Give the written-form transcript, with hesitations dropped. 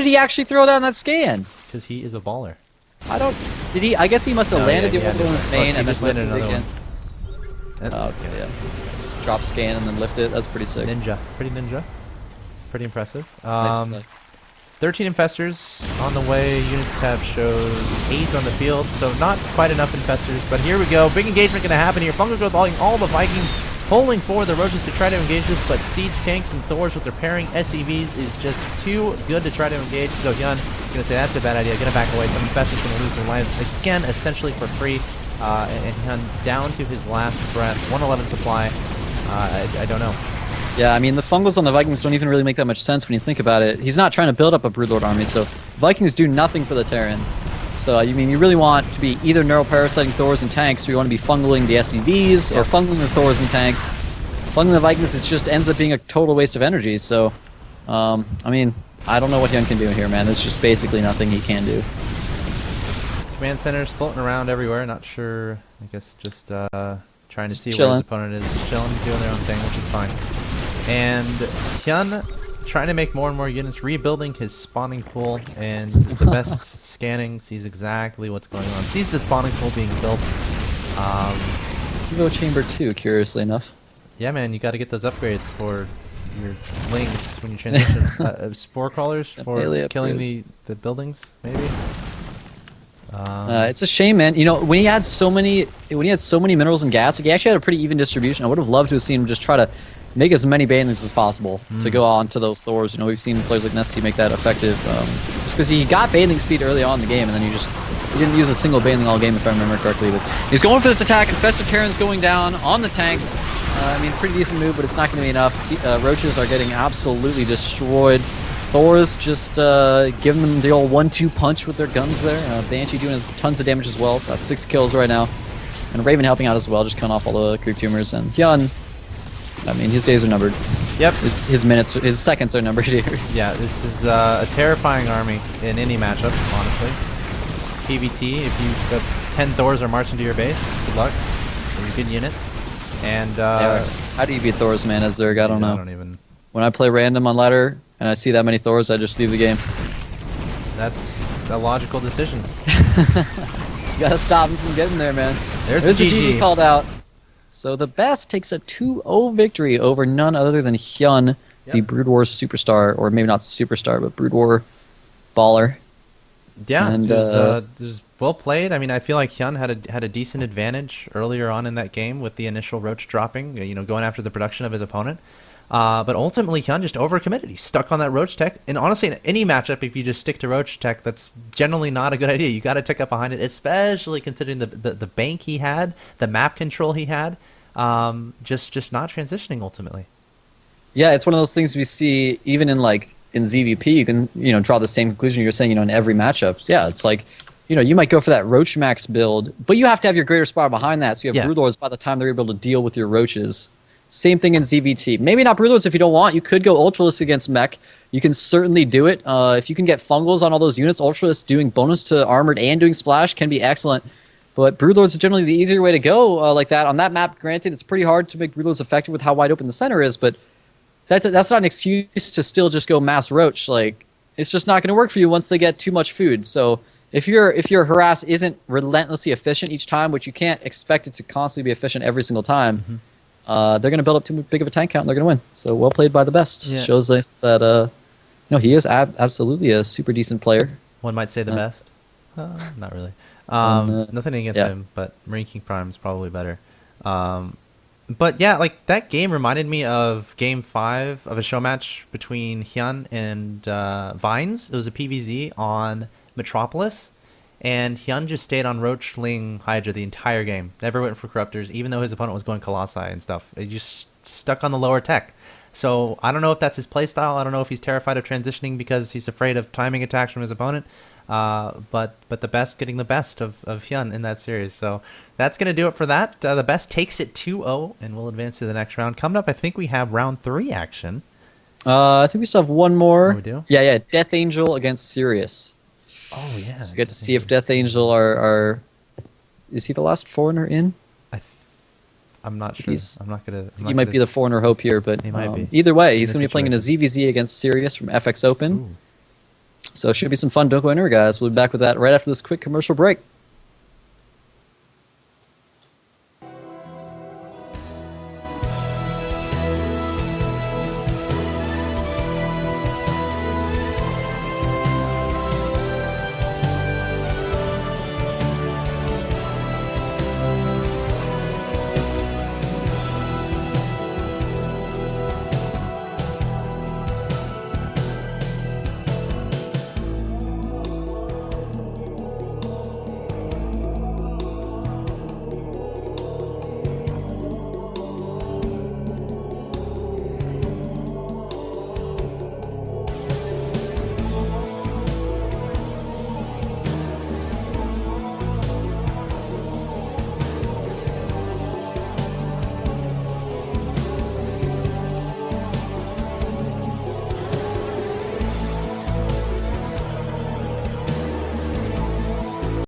did he actually throw down that scan? Because he is a baller. I don't... Did he? I guess he must have landed the orbital in his Look, main he and then just lifted landed it another again. one. Oh, okay, yeah. Drop scan and then lift it. That's pretty sick. Ninja. Pretty ninja. Pretty impressive. Nice play. 13 infestors on the way. Units tab shows 8 on the field, so not quite enough infestors. But here we go. Big engagement going to happen here. Fungal Growth all the Vikings pulling for the Roaches to try to engage this, but Siege Tanks and Thors with their pairing SCVs is just too good to try to engage. So Hyun going to say that's a bad idea. Going to back away. Some infestors going to lose their lives again, essentially for free. And Hyun down to his last breath. 111 supply. I don't know. Yeah, I mean, the Fungals on the Vikings don't even really make that much sense when you think about it. He's not trying to build up a Broodlord army, so Vikings do nothing for the Terran. So, I mean, you really want to be either neuroparasiting Thors and tanks, or you want to be fungling the SCVs, or fungling the Thors and tanks. Fungling the Vikings just ends up being a total waste of energy, so... I mean, I don't know what Hyun can do here, man. There's just basically nothing he can do. Command centers floating around everywhere, not sure, I guess just trying to see chilling. where his opponent is. Just chilling, doing their own thing, which is fine. And Hyun trying to make more and more units, rebuilding his spawning pool, and the best scanning sees exactly what's going on. Sees the spawning pool being built. Evo Chamber 2, curiously enough. Yeah, man, you got to get those upgrades for your lings when you transition. Spore crawlers for killing the buildings, maybe. It's a shame, man. You know, when he had so many minerals and gas, like, he actually had a pretty even distribution. I would have loved to have seen him just try to make as many banelings as possible to go on to those Thors. You know, we've seen players like Nesty make that effective. Just because he got baneling speed early on in the game, and then he didn't use a single baneling all game, if I remember correctly. But he's going for this attack. Infested Terran's going down on the tanks. I mean, pretty decent move, but it's not going to be enough. Roaches are getting absolutely destroyed. Thors just giving them the old 1-2 punch with their guns there. Banshee doing tons of damage as well. It's got 6 kills right now. And Raven helping out as well, just cutting off all the creep tumors. And Hyun, I mean, his days are numbered. Yep. His seconds are numbered here. Yeah, this is a terrifying army in any matchup, honestly. PvT, if you have 10 Thors are marching to your base, good luck. You're good units. And how do you beat Thors, man, as Zerg? I don't know. I don't even... When I play random on ladder and I see that many Thors, I just leave the game. That's a logical decision. You gotta stop him from getting there, man. There's the GG called out. So the best takes a 2-0 victory over none other than Hyun, the Brood War superstar, or maybe not superstar, but Brood War baller. Yeah, and it was well played. I mean, I feel like Hyun had a decent advantage earlier on in that game with the initial Roach dropping, you know, going after the production of his opponent. But ultimately, Hyun just overcommitted. He's stuck on that Roach tech. And honestly, in any matchup, if you just stick to Roach tech, that's generally not a good idea. You got to tech up behind it, especially considering the bank he had, the map control he had. Just not transitioning ultimately. Yeah, it's one of those things we see even in ZVP. You can draw the same conclusion you're saying in every matchup. Yeah, it's like you might go for that Roach Max build, but you have to have your greater spire behind that, so you have Broodlords by the time they're able to deal with your Roaches. Same thing in ZVT. Maybe not Broodlords if you don't want. You could go Ultralisk against Mech. You can certainly do it. If you can get Fungals on all those units, Ultralisk doing bonus to Armored and doing Splash can be excellent. But Broodlords is generally the easier way to go like that. On that map, granted, it's pretty hard to make Broodlords effective with how wide open the center is, but that's not an excuse to still just go mass Roach. Like, it's just not going to work for you once they get too much food. So if your harass isn't relentlessly efficient each time, which you can't expect it to constantly be efficient every single time, they're going to build up too big of a tank count and they're going to win. So well played by the best. Yeah. Shows us that he is absolutely a super decent player. One might say the best. Not really. Nothing against him, but Marine King Prime is probably better. But yeah, like that game reminded me of Game 5 of a show match between Hyun and Vines. It was a PvZ on Metropolis, and Hyun just stayed on Roach, Ling, Hydra the entire game. Never went for Corruptors, even though his opponent was going Colossi and stuff. He just stuck on the lower tech. So I don't know if that's his playstyle. I don't know if he's terrified of transitioning because he's afraid of timing attacks from his opponent. But the best getting the best of Hyun in that series. So that's going to do it for that. The best takes it 2-0, and we'll advance to the next round. Coming up, I think we have round 3 action. I think we still have one more. Oh, we do? Yeah. Death Angel against Sirius. Oh, yeah. So get to see if Death Angel are... Is he the last foreigner in? I'm not sure. He might be the foreigner hope here, but he might be. Either way, he's going to be playing in a ZVZ against Sirius from FX Open. So it should be some fun Doko Inner, guys. We'll be back with that right after this quick commercial break.